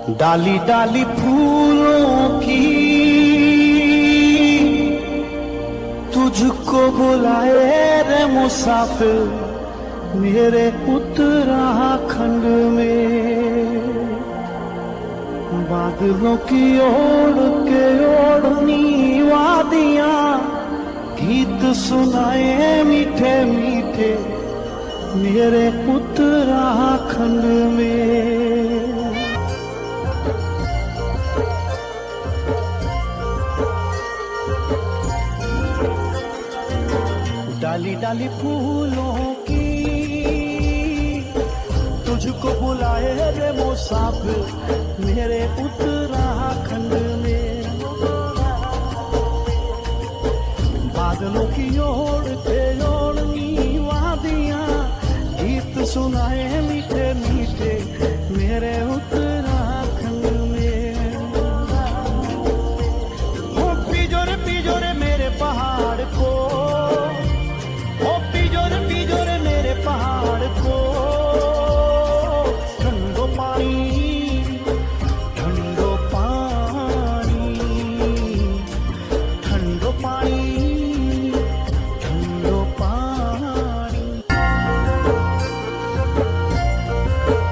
डाली डाली फूलों की तुझको बुलाए रे मुसाफिर मेरे उत्तराखंड में। बादलों की ओढ़ के ओढ़नी वादियां गीत सुनाए मीठे मीठे मेरे उत्तराखंड में। डाली डाली फूलों की तुझको बुलाए रे मुसाफिर मेरे उत्तराखंड में। बादलों की